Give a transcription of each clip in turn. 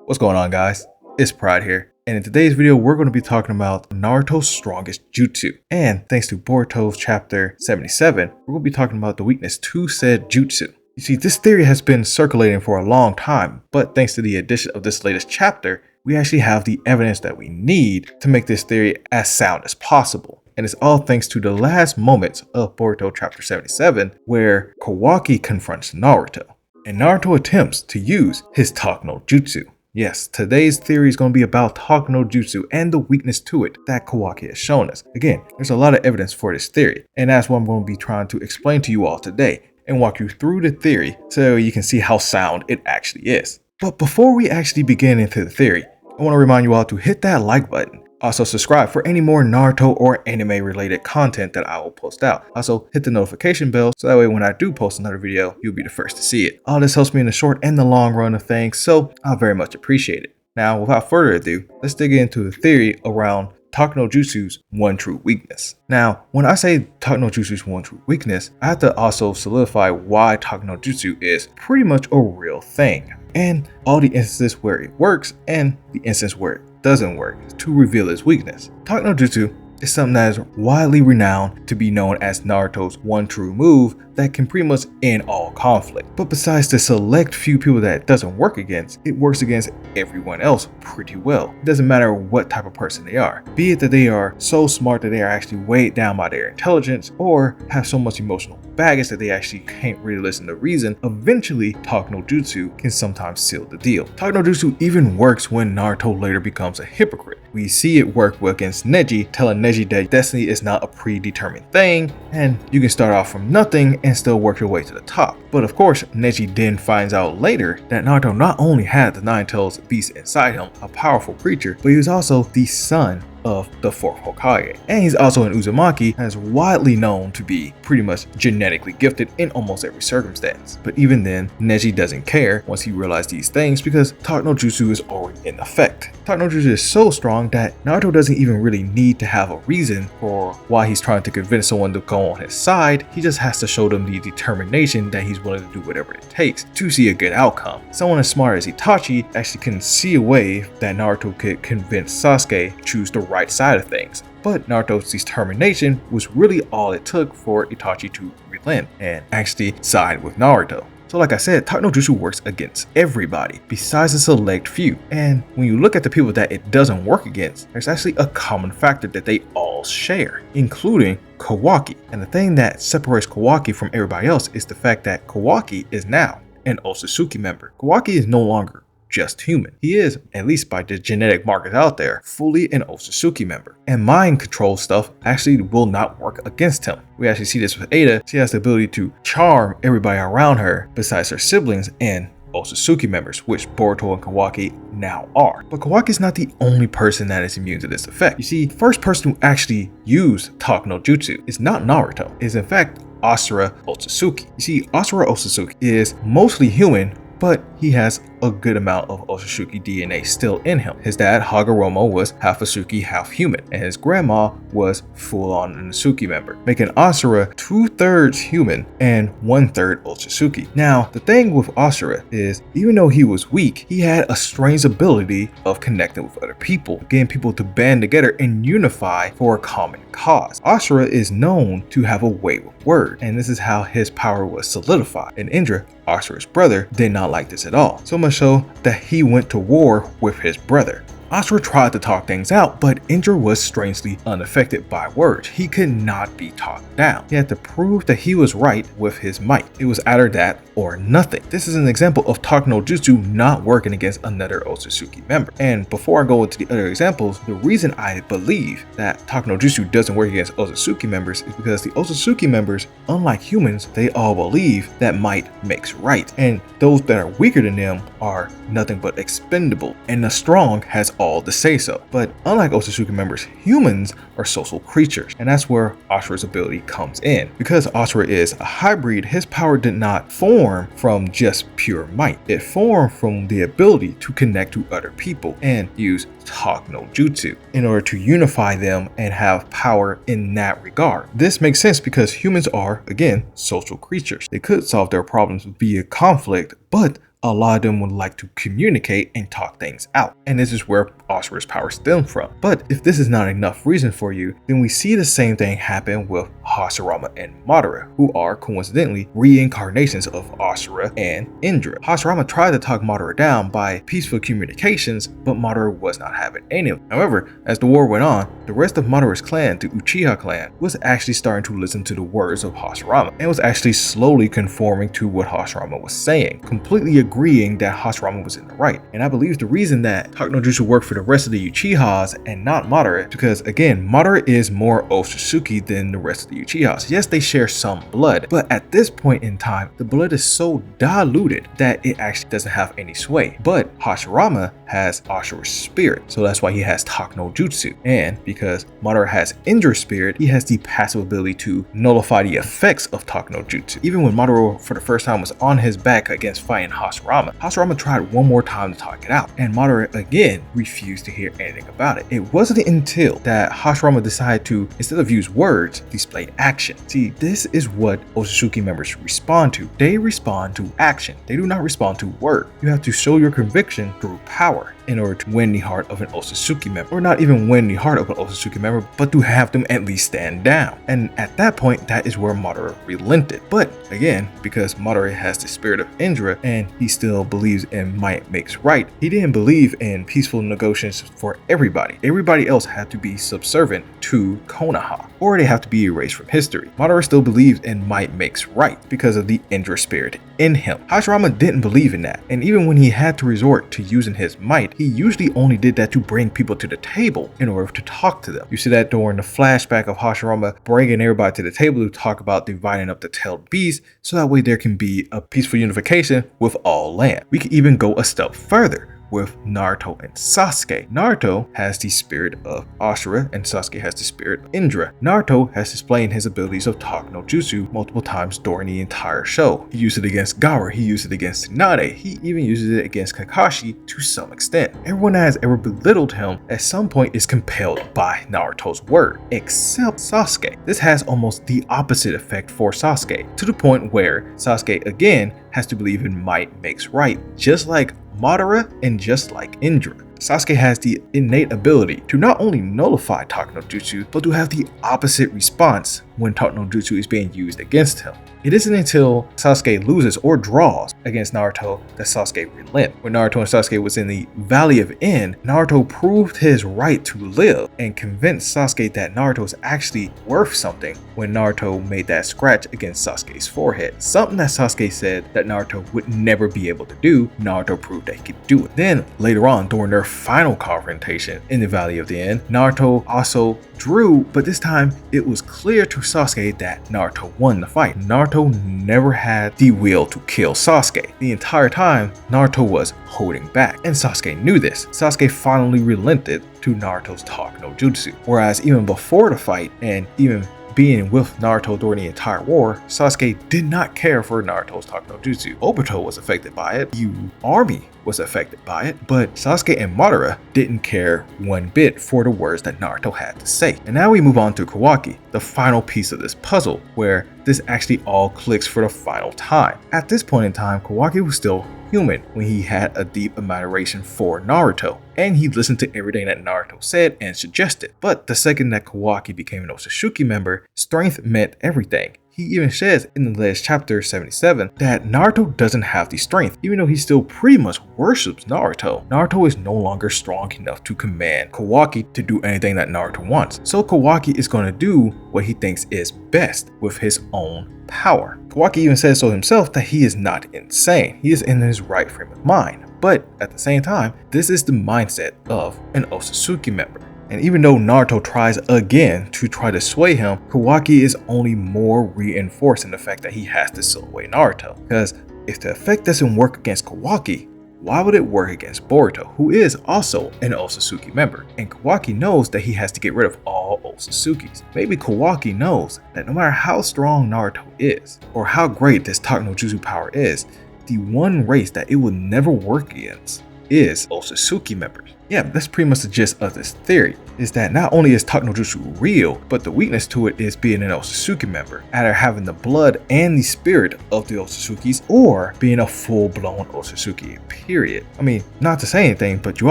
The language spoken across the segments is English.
What's going on, guys? It's Pride here, and in today's video we're going to be talking about Naruto's strongest jutsu. And thanks to Boruto's chapter 77, we're going to be talking about the weakness to said jutsu. You see, this theory has been circulating for a long time, but thanks to the addition of this latest chapter, we actually have the evidence that we need to make this theory as sound as possible. And it's all thanks to the last moments of Boruto chapter 77, where Kawaki confronts Naruto, and Naruto attempts to use his Talk no Jutsu. Yes, today's theory is going to be about Talk no Jutsu and the weakness to it that Kawaki has shown us. Again, there's a lot of evidence for this theory, and that's what I'm going to be trying to explain to you all today and walk you through the theory so you can see how sound it actually is. But before we actually begin into the theory, I want to remind you all to hit that like button. Also subscribe for any more Naruto or anime related content that I will post out. Also hit the notification bell so that way when I do post another video, you'll be the first to see it. All this helps me in the short and the long run of things, so I'll very much appreciate it. Now, without further ado, let's dig into the theory around Talk no Jutsu's one true weakness. Now, when I say Talk no Jutsu's one true weakness, I have to also solidify why Talk no Jutsu is pretty much a real thing, and all the instances where it works and the instance where it doesn't work to reveal its weakness. Talk no Jutsu is something that is widely renowned to be known as Naruto's one true move that can pretty much end all conflict. But besides the select few people that it doesn't work against, it works against everyone else pretty well. It doesn't matter what type of person they are. Be it that they are so smart that they are actually weighed down by their intelligence, or have so much emotional baggage that they actually can't really listen to reason, eventually Talk no Jutsu can sometimes seal the deal. Talk no Jutsu even works when Naruto later becomes a hypocrite. We see it work well against Neji, telling Neji that destiny is not a predetermined thing, and you can start off from nothing and still work your way to the top. But of course, Neji then finds out later that Naruto not only had the Nine-Tailed Beast inside him, a powerful creature, but he was also the son of the 4th Hokage. And he's also an Uzumaki, and is widely known to be pretty much genetically gifted in almost every circumstance. But even then, Neji doesn't care once he realizes these things because Talk no Jutsu is already in effect. Talk no Jutsu is so strong that Naruto doesn't even really need to have a reason for why he's trying to convince someone to go on his side. He just has to show them the determination that he's willing to do whatever it takes to see a good outcome. Someone as smart as Itachi actually can see a way that Naruto could convince Sasuke to choose the right side of things. But Naruto's determination was really all it took for Itachi to relent and actually side with Naruto. So like I said, Talk no Jutsu works against everybody besides a select few. And when you look at the people that it doesn't work against, there's actually a common factor that they all share, including Kawaki. And the thing that separates Kawaki from everybody else is the fact that Kawaki is now an Otsutsuki member. Kawaki is no longer just human. He is, at least by the genetic markers out there, fully an Otsutsuki member. And mind control stuff actually will not work against him. We actually see this with Ada. She has the ability to charm everybody around her besides her siblings and Otsutsuki members, which Boruto and Kawaki now are. But Kawaki is not the only person that is immune to this effect. You see, the first person who actually used Talk no Jutsu is not Naruto. It is in fact Asura Otsutsuki. You see, Asura Otsutsuki is mostly human, but he has a good amount of Otsutsuki DNA still in him. His dad, Hagoromo, was half Otsutsuki, half human, and his grandma was full-on an Otsutsuki member, making Asura 2/3 human and 1/3 Otsutsuki. Now, the thing with Asura is, even though he was weak, he had a strange ability of connecting with other people, getting people to band together and unify for a common cause. Asura is known to have a way with words, and this is how his power was solidified. And Indra, Asura's brother, did not like this at all, so much so that he went to war with his brother. Asura tried to talk things out, but Indra was strangely unaffected by words. He could not be talked down. He had to prove that he was right with his might. It was either that or nothing. This is an example of Talk no Jutsu not working against another Otsutsuki member. And before I go into the other examples, the reason I believe that Talk no Jutsu doesn't work against Otsutsuki members is because the Otsutsuki members, unlike humans, they all believe that might makes right. And those that are weaker than them are nothing but expendable. And the strong has all the say so. But unlike Otsutsuki members, humans are social creatures, and that's where Asura's ability comes in. Because Asura is a hybrid, his power did not form from just pure might. It formed from the ability to connect to other people and use Talk no Jutsu in order to unify them and have power in that regard. This makes sense because humans are, again, social creatures. They could solve their problems via conflict, but a lot of them would like to communicate and talk things out. And this is where Asura's power stems from. But if this is not enough reason for you, then we see the same thing happen with Hashrama and Madara, who are coincidentally reincarnations of Asura and Indra. Hashrama tried to talk Madara down by peaceful communications, but Madara was not having any of them. However, as the war went on, the rest of Madara's clan, the Uchiha clan, was actually starting to listen to the words of Hashrama and was actually slowly conforming to what Hashrama was saying, completely agreeing that Hashrama was in the right. And I believe the reason that Talk no Jutsu worked for the rest of the Uchihas and not Madara, because again, Madara is more Otsutsuki than the rest of the Uchihas. Yes, they share some blood, but at this point in time, the blood is so diluted that it actually doesn't have any sway. But Hashrama has Asura's spirit, so that's why he has Talk no Jutsu. And because Madara has Indra's spirit, he has the passive ability to nullify the effects of Talk no Jutsu. Even when Madara for the first time was on his back against fighting Hashrama, Hashrama tried one more time to talk it out, and Madara again refused to hear anything about it. It wasn't until that Hashrama decided to, instead of use words, display action. See, this is what Otsutsuki members respond to. They respond to action. They do not respond to word. You have to show your conviction through power in order to win the heart of an Otsutsuki member, or not even win the heart of an Otsutsuki member, but to have them at least stand down. And at that point, that is where Madara relented. But again, because Madara has the spirit of Indra and he still believes in might makes right, he didn't believe in peaceful negotiations for everybody. Everybody else had to be subservient to Konoha, or they have to be erased from history. Madara still believes in might makes right because of the Indra spirit in him. Hashrama didn't believe in that, and even when he had to resort to using his might, he usually only did that to bring people to the table in order to talk to them. You see that during the flashback of Hashrama bringing everybody to the table to talk about dividing up the tailed beast, so that way there can be a peaceful unification with all land. We can even go a step further with Naruto and Sasuke. Naruto has the spirit of Asura and Sasuke has the spirit of Indra. Naruto has displayed his abilities of Talk no Jutsu multiple times during the entire show. He used it against Gaara, he used it against Tsunade, he even uses it against Kakashi to some extent. Everyone that has ever belittled him at some point is compelled by Naruto's word, except Sasuke. This has almost the opposite effect for Sasuke, to the point where Sasuke again has to believe in might makes right, just like Madara and just like Indra. Sasuke has the innate ability to not only nullify Talk no Jutsu, but to have the opposite response when Talk no Jutsu is being used against him. It isn't until Sasuke loses or draws against Naruto that Sasuke relents. When Naruto and Sasuke was in the Valley of End, Naruto proved his right to live and convinced Sasuke that Naruto is actually worth something when Naruto made that scratch against Sasuke's forehead. Something that Sasuke said that Naruto would never be able to do, Naruto proved that he could do it. Then later on, during their final confrontation in the Valley of the End, Naruto also drew, but this time it was clear to Sasuke that Naruto won the fight. Naruto never had the will to kill Sasuke. The entire time, Naruto was holding back, and Sasuke knew this. Sasuke finally relented to Naruto's Talk no Jutsu. Whereas even before the fight, and even being with Naruto during the entire war, Sasuke did not care for Naruto's Talk no Jutsu. Obito was affected by it, the army was affected by it, but Sasuke and Madara didn't care one bit for the words that Naruto had to say. And now we move on to Kawaki, the final piece of this puzzle, where this actually all clicks for the final time. At this point in time, Kawaki was still human when he had a deep admiration for Naruto, and he listened to everything that Naruto said and suggested. But the second that Kawaki became an Otsutsuki member, strength meant everything. He even says in the last chapter 77 that Naruto doesn't have the strength, even though he still pretty much worships Naruto. Naruto is no longer strong enough to command Kawaki to do anything that Naruto wants. So Kawaki is going to do what he thinks is best with his own power. Kawaki even says so himself that he is not insane. He is in his right frame of mind. But at the same time, this is the mindset of an Otsutsuki member. And even though Naruto tries again to try to sway him, Kawaki is only more reinforcing the fact that he has to seal away Naruto. Because if the effect doesn't work against Kawaki, why would it work against Boruto, who is also an Otsutsuki member? And Kawaki knows that he has to get rid of all Otsutsukis. Maybe Kawaki knows that no matter how strong Naruto is, or how great this Talk no Jutsu power is, the one race that it will never work against is Otsutsuki members. Yeah, that's pretty much the gist of this theory, is that not only is Talk no Jutsu real, but the weakness to it is being an Otsutsuki member, either having the blood and the spirit of the Otsutsukis, or being a full-blown Otsutsuki, period. I mean, not to say anything, but you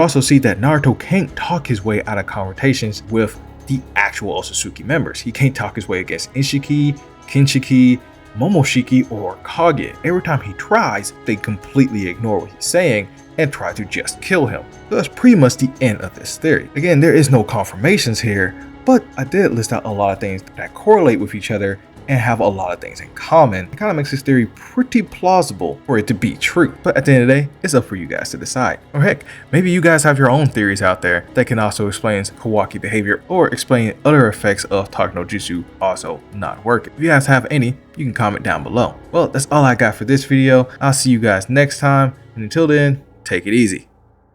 also see that Naruto can't talk his way out of confrontations with the actual Otsutsuki members. He can't talk his way against Inshiki, Kinshiki, Momoshiki, or Kage. Every time he tries, they completely ignore what he's saying and try to just kill him. So that's pretty much the end of this theory. Again, there is no confirmations here, but I did list out a lot of things that correlate with each other and have a lot of things in common. It kind of makes this theory pretty plausible for it to be true. But at the end of the day, it's up for you guys to decide. Or heck, maybe you guys have your own theories out there that can also explain Kawaki behavior or explain other effects of Talk no Jutsu also not working. If you guys have any, you can comment down below. Well, that's all I got for this video. I'll see you guys next time. And until then, take it easy.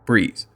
Breeze.